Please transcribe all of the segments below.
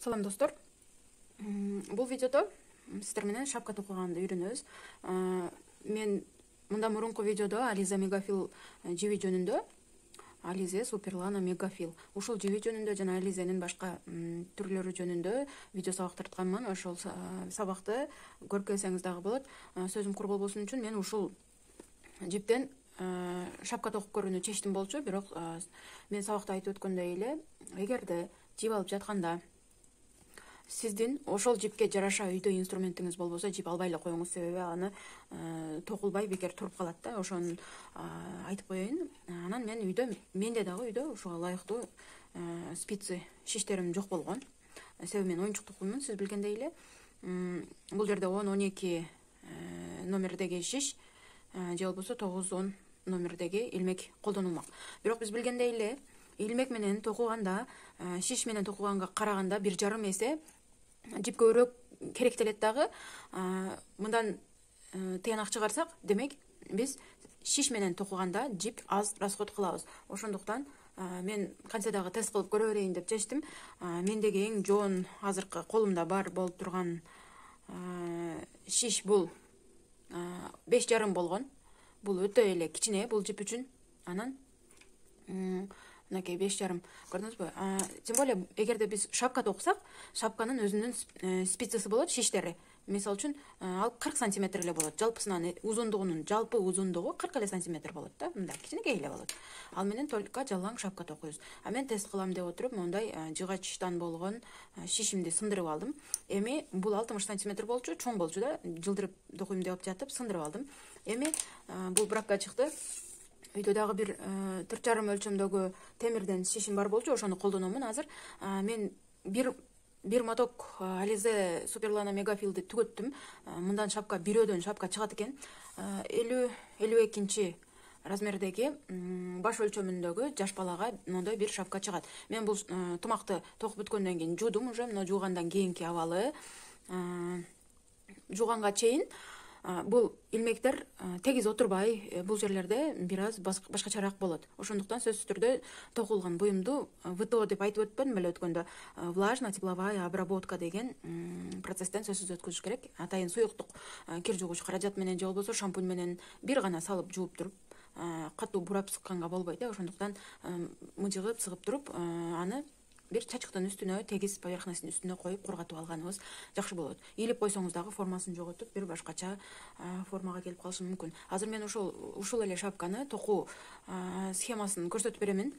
Салам достор. Бул видеодо сиздер менен шапка токуганды үйрөнөбүз. Мен мындан мурунку видеодо Ализа Мегафил жиби жөнүндө, Ализа Суперлана Мегафил. Ушул жиби жөнүндө жана Ализанын башка түрлөрү жөнүндө видео сабак тартканмын. Ошол сабакты көрүп келсеңиз дагы болот. Сөзүм кур болбосун үчүн мен ушул жиптен шапка токуп көрүүнү чечтим болчу. Бирок мен сабакта айтып өткөндөй эле, эгерде жип алып жатканда сиздин ошол жипке жараша үйдө инструментиңиз болбосо, жип албай эле коюңуз, себеби аны токулбай бекер туруп калат да. Ошону айтып коеюн. Анан мен менде дагы үйдө ушуга ылайыктуу спицы шиштерим жок болгон. Себеби мен оюнчуктукмун, сиз билгендей эле. Бул жерде 10-12 номердеги шиш же болбосо 9-10 номердеги илмек колдонулмак. Бирок биз билгендей эле, илмек менен токуганда, шиш менен токуганга караганда 1,5 эсе жип көбүрөөк керектелет дагы. Мындан тыянак чыгарсак, демек биз шиш менен токуганда жип аз расход кылабыз. Ошондуктан мен кантсе дагы тест кылып көрө берейин деп чечтим. Мендеги эң жоон азыркы колумда бар болуп турган шиш бул 5,5 болгон. Бул өтө эле кичине бул жип үчүн. Анан мынакей 5,5, көрдүңүзбү? Тем более эгерде биз шапка токусак, шапканын өзүнүн спицасы болот, шиштери. Мисалы үчүн ал 40 сантиметр эле болот. Жалпысынан узундугунун жалпы узундугу 40 эле сантиметр болот да. Мындай кичинекей эле болот. Ал менен только жалаң шапка токуйбуз. Мен тест кылам деп отуруп, мондай жыгачтан болгон шишимди сындырып алдым. Эми бул 60 сантиметр болчу, чоң болчу да. Жылдырып токуйм деп жатып сындырып алдым. Эми бул бракка чыкты. Үйдө дагы бир 4,5 өлчөмдөгү темирден шишим бар болчу, ошону колдономун азыр. Мен бир моток Ализа Суперлана Мегафилди түгөттүм. Мындан шапка, бирөөдөн шапка чыгат экен. 50-52 размердеги баш өлчөмүндөгү жаш балага мондой бир шапка чыгат. Мен бул тумакты токуп бүткөндөн кийин жуудум уже, мына жуугандан кийинки абалы. Жууганга чейин бул илмектер тегиз отурбай, бул жерлерде бир аз башкачараак болот. Ошондуктан сөзсүз түрдө токулган буюмду ВТО деп айтып өтпөдүм беле өткөндө, влажно-тепловая обработка деген процесстен сөзсүз өткүзүш керек. Атайын суюктук кир жуугуч каражат менен же болбосо шампунь менен бир гана салып жууп туруп, катуу бурап сыкканга болбойт да. Ошондуктан мыжыгып, сыгып туруп, аны бир чачыктын үстүнө, тегиз поверхностунун үстүнө коюп кургатып алганыбыз жакшы болот. Ийилип койсоңуз дагы формасын жоготуп, бир башкача формага келип калышы мүмкүн. Азыр мен ушул эле шапканы токуу схемасын көрсөтүп беремин.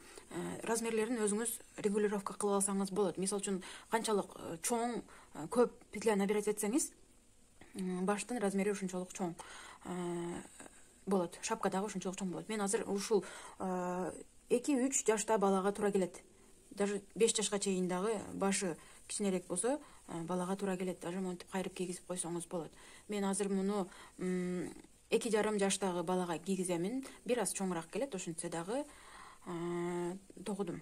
Размерлерин өзүңүз регулировка кылып алсаңыз болот. Мисалы үчүн канчалык чоң, көп петля набирать этсеңиз, баштын размери ушунчолук чоң болот. Шапка дагы ушунчолук чоң болот. Мен азыр ушул 2-3 жашта балага туура келет. Даже 5 жашка чейин дагы башы кичинерээк болсо балага туура келет. Даже монтип кайрып кийгизип койсоңуз болот. Мен азыр муну 2,5 жаштагы балага кийгиземин. Бир аз чоңураак келет, ошентсе дагы токудум.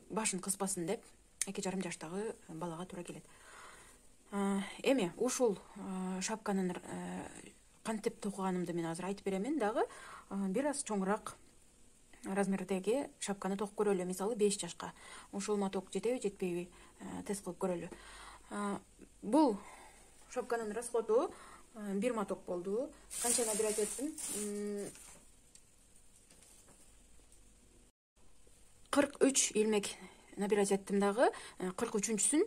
Башын кыспасын деп 2,5 жаштагы балага туура келет. Эми ушул шапканын кантип токуганымды мен азыр айтып беремин дагы. Бир аз чоңураак размердеги шапканы токуп көрөлү. Мисалы 5 жашка. Ушул моток жетеби, жетпейби тест кылып көрөлү. Бул шапканын расходу бир моток болду. Канча набирать эттим? 43 илмек набирать эттим дагы. 43-сүн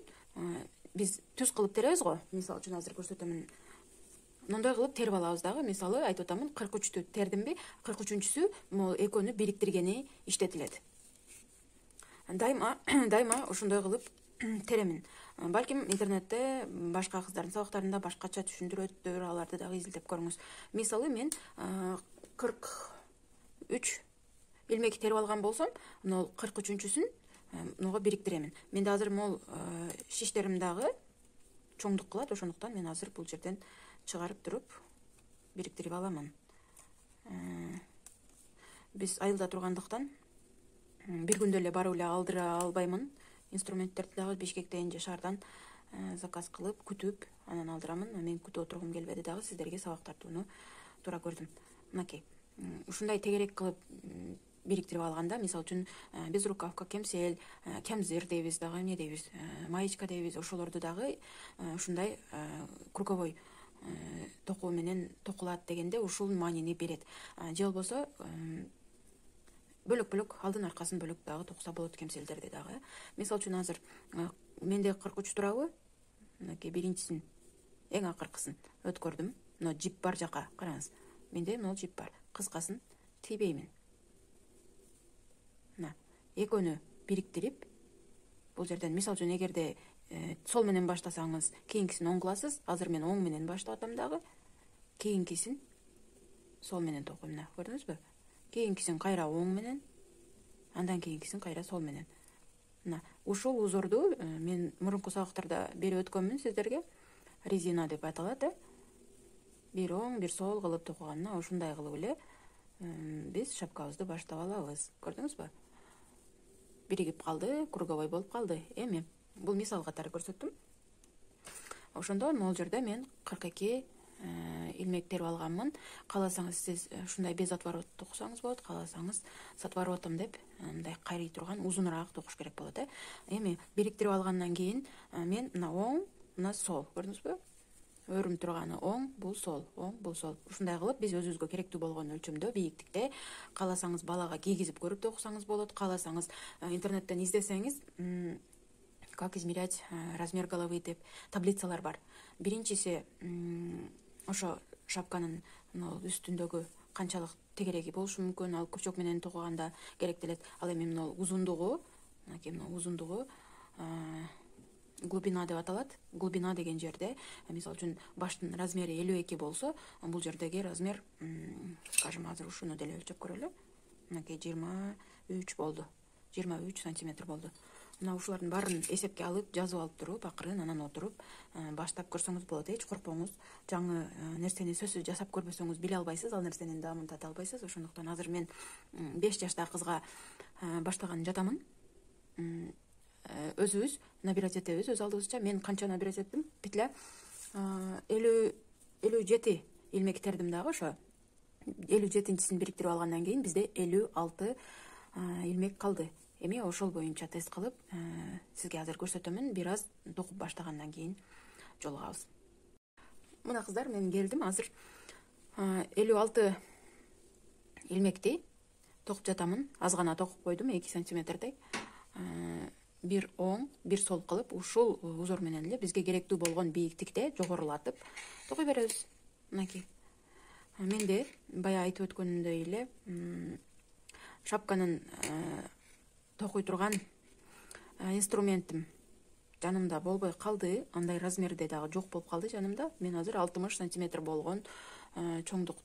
биз түз кылып теребиз го. Мисалы үчүн азыр көрсөтөмүн. Мондой кылып терип алабыз дагы. Мисалы айтып атамын, 43-тү тердимби, 43-сү могу экөөнү бириктиргени иштетилет. Дайыма ошондой кылып теремин. Балким интернетте башка кыздардын сабактарында башкача түшүндүрөттүр, аларды дагы изилтеп көрүңүз. Мисалы мен 43 илмек терип алган болсом, мына 43-сүн муга бириктиремин. Менде азыр могул шиштерим дагы чоңдук кылат, ошондуктан мен азыр бул жерден чыгарып туруп бириктирип аламын. Биз айылда тургандыктан бир күндө эле барып эле алдыра албаймын. Инструменттерди дагы Бишкектен же шаардан заказ кылып, күтүп, анан алдырамын. Мен күтүп отургум келбеди дагы, сиздерге сабак тартууну туура көрдүм. Мынакей. Ушундай тегерек кылып бириктирип алганда, мисалы үчүн безрукавка, кемсел, кемзир дейбиз дагы, эмне дейбиз, маечка дейбиз, ошолорду дагы ушундай круговой токуу менен токулат дегенде ушул маанини берет. Же болбосо бөлөк алдын аркасын бөлөк дагы токуса болот кемселдерди дагы. Мисалы үчүн азыр менде 43 турабы, мынакей биринчисин, эң акыркысын өткөрдүм. Мына жип бар жака караңыз. Менде могул жип бар. Кыскасын тийбеймин. Мына экөөнү бириктирип, бул жерден мисалы үчүн эгерде сол менен баштасаңыз, кийинкисин оң кыласыз. Азыр мен оң менен баштап атам дагы. Кийинкисин сол менен токуйм. Мына көрдүңүзбү? Кийинкисин кайра оң менен, андан кийинкисин кайра сол менен. Мына ушул узорду мен мурунку сабактарда берип өткөнмүн сиздерге. Резина деп аталат, бир оң, бир сол кылып токуганына ушундай кылып эле биз шапкабызды баштап алабыз. Көрдүңүзбү? Биригип калды, круговой болуп калды. Эми бул мисал катары көрсөттүм. Ошондо могул жерде мен 42 илмек терип алганмын. Кааласаңыз сиз ушундай без отворот токусаңыз болот, кааласаңыз с отворотом деп мындай кайрый турган узунураак токуш керек болот. Эми бириктирип алгандан кийин мен мына оң, мына сол, көрдүңүзбү? Өрүм турганы оң, бул сол, оң, бул сол. Ушундай кылып биз өзүбүзгө керектүү болгон өлчөмдө, бийиктикте, кааласаңыз балага кийгизип көрүп токусаңыз болот, кааласаңыз интернеттен издесеңиз, как измерять размер головы деп таблицалар бар. Биринчиси ошо шапканын үстүндөгү канчалык тегереги болушу мүмкүн, ал күрчөк менен токуганда керектелет. Ал эми мына узундугу, мынакей мына узундугу глубина деп аталат. Глубина деген жерде, мисалы үчүн баштын размери 52 болсо, бул жердеги размер, скажем, азыр ушуну деле өлчөп көрөлү. Мынакей 23 болду. 23 сантиметр болду. Мына ушулардын баарын эсепке алып, жазып алып туруп, акырын анан отуруп баштап көрсөңүз болот. Эч коркпоңуз. Жаңы нерсени сөзсүз жасап көрбөсөңүз биле албайсыз, ал нерсенин даамын тата албайсыз. Ошондуктан азыр мен 5 жаштагы кызга баштаган жатамын. Өзүбүз набирать этебиз, өз алдыбызча. Мен канча набирать эттим? Петля 57 илмек тердим дагы ошо. 57-син бириктирип алгандан кийин бизде 56 илмек калды. Эми ошол боюнча тест кылып, сизге азыр көрсөтөмүн. Бир аз токуп баштагандан кийин жолугабыз. Мына кыздар, мен келдим азыр 56 илмекти токуп жатамын. Аз гана токуп койдум, 2 сантиметрдей. Бир оң, бир сол кылып, ушул узор менен эле бизге керектүү болгон бийиктикте жогорулатып токуй беребиз. Мынакей. Менде бая айтып өткөнүмдөй эле шапканын токуй турган инструментим жанымда болбой калды. Андай размерде дагы жок болуп калды жанымда. Мен азыр 60 сантиметр болгон чоңдук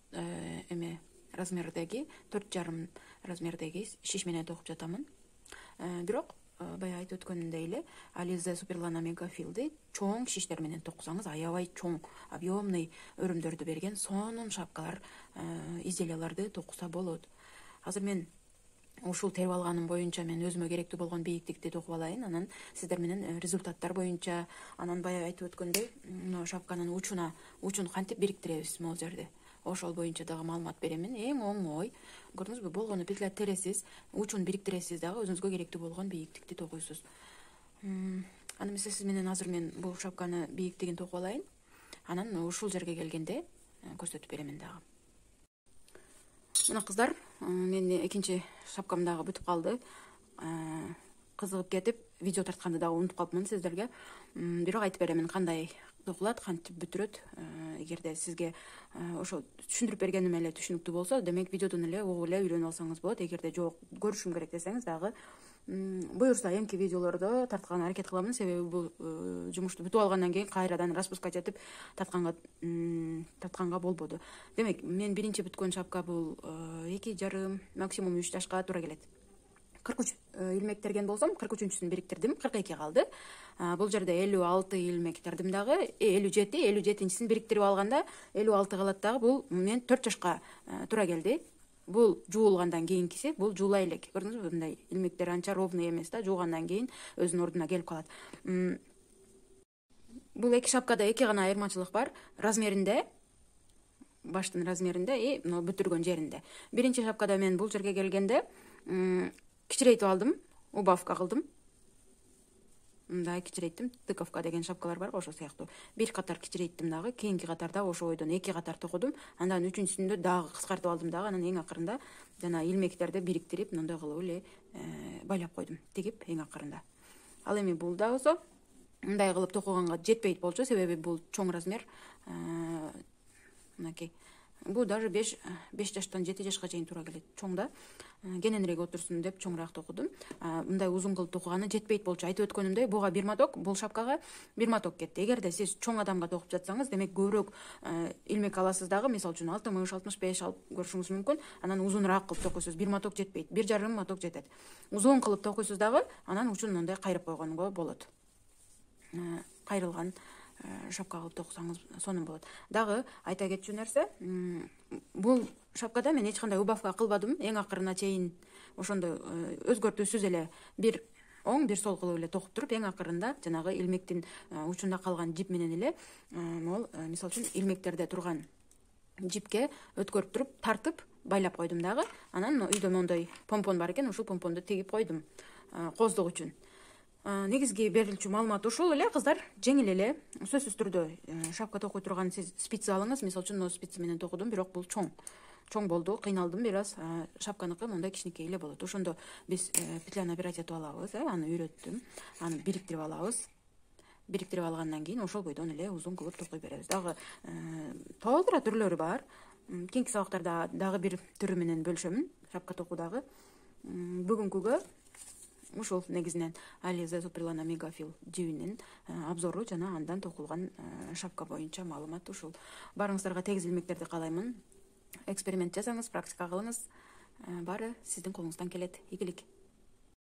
размердеги, 4,5 размердеги шиш менен токуп жатамын. Бирок бая айтып өткөнүмдөй эле, Alize Superlana Megafil'ди чоң шиштер менен токусаңыз, аябай чоң, объемный өрүмдөрдү берген сонун шапкалар, изделияларды токуса болот. Азыр мен ушул терип алганым боюнча мен өзүмө керектүү болгон бийиктикти токуп алайын, анан сиздер менен результаттар боюнча, анан бая айтып өткөндөй, шапканын учун кантип бириктиребиз могул жерде. Ошол боюнча дагы маалымат беремин. Эң оңой. Көрдүңүзбү? Болгону петля тересиз, учун бириктиресиз дагы, өзүңүзгө керектүү болгон бийиктикти токуйсуз. Аны эмесе сиз менен азыр мен бул шапканы бийиктигин токуп алайын. Анан ушул жерге келгенде көрсөтүп беремин дагы. Мына кыздар, менин экинчи шапкам дагы бүтүп калды. Кызыгып кетип, видео тартканды дагы унутуп калыпмын сиздерге. Бирок айтып беремин кандай токулат, кантип бүтүрөт. Эгерде сизге ошо түшүндүрүп бергеним эле түшүнүктүү болсо, демек видеодон эле угуп эле үйрөнүп алсаңыз болот. Эгерде жок, көрүшүм керек десеңиз дагы буюрса эмки видеолордо тартканга аракет кыламын. Себеби бул жумушту бүтүп алгандан кийин кайрадан распускать этип тартканга болбоду. Демек, мен биринчи бүткөн шапка бул 2,5, максимум 3 жашка туура келет. 43 илмек терген болсом, 43-сүн бириктирдим, 42 калды. Бул жерде 56 илмек тердим дагы, 57-син бириктирип алганда 56 калат дагы. Бул мен 4 жашка туура келди. Бул жуулгандан кийинкиси, бул жуула элек. Көрдүңүзбү? Мындай илмектер анча ровный эмес да, жуугандан кийин өзүнүн ордуна келип калат. Бул эки шапкада эки гана айырмачылык бар. Размеринде, баштын размеринде и бүтүргөн жеринде. Биринчи шапкада мен бул жерге келгенде кичирейтип алдым, убавка кылдым. Мындай кичирейттим, тыковка деген шапкалар бар, ошо сыяктуу. Бир катар кичирейттим дагы, кийинки катарда ошо ойдон 2 катар токудум. Андан үчүнчүсүндө дагы кыскартып алдым дагы, анан эң акырында жана илмектерди бириктирип, мындай кылып эле байлап койдум, тигип эң акырында. Ал эми бул да болсо мындай кылып токуганга жетпейт болчу, себеби бул чоң размер. Мынакей. Бул даже 5 жаштан 7 жашка чейин туура келет. Чоң да. Кененирээк отурсун деп чоңураак токудум. Мындай узун кылып токуганы жетпейт болчу. Айтып өткөнүмдөй, буга 1 моток, бул шапкага 1 моток кетти. Эгерде сиз чоң адамга токуп жатсаңыз, демек көбүрөөк илмек аласыз дагы, мисалы үчүн 60, 65 алып көрүшүңүз мүмкүн. Анан узунураак кылып токуйсуз. 1 моток жетпейт. 1,5 моток жетет. Узун кылып токуйсуз дагы, анан учун мындай кайрып койгонго болот. Кайрылган шапка кылып токусаңыз сонун болот. Дагы айта кетчү нерсе, бул шапкада мен эч кандай убавка кылбадым. Эң акырына чейин ошондой өзгөртүүсүз эле бир оң, бир сол кылып эле токуп туруп, эң акырында жанагы илмектин учунда калган жип менен эле, могул мисалы үчүн илмектерде турган жипке өткөрүп туруп, тартып байлап койдум дагы. Анан үйдө мондой помпон бар экен, ушул помпонду тигип койдум кооздук үчүн. Негизги берилчү маалымат ушул эле, кыздар. Жеңил эле, сөзсүз түрдө шапка токуй турган сиз спица алыңыз. Мисалы үчүн спица менен токудум, бирок бул чоң болду, кыйналдым бир аз. Шапканыкы мондай кичинекей эле болот. Ошондо биз петляны опять этип алабыз, аны үйрөттүм. Аны бириктирип алабыз. Бириктирип алгандан кийин ошол бойдон эле узун кылып токуй беребиз. Дагы толтура түрлөрү бар. Кийинки сабактарда дагы бир түрү менен бөлүшөмүн, шапка токуудагы. Бүгүнкүгө ушул негизинен Ализа Суперлана Мегафил жибинин обзору жана андан токулган шапка боюнча маалымат ушул. Барыңыздарга тегиз илмектерди каалаймын. Эксперимент жасаңыз, практика кылыңыз. Баары сиздин колуңуздан келет. Ийгилик.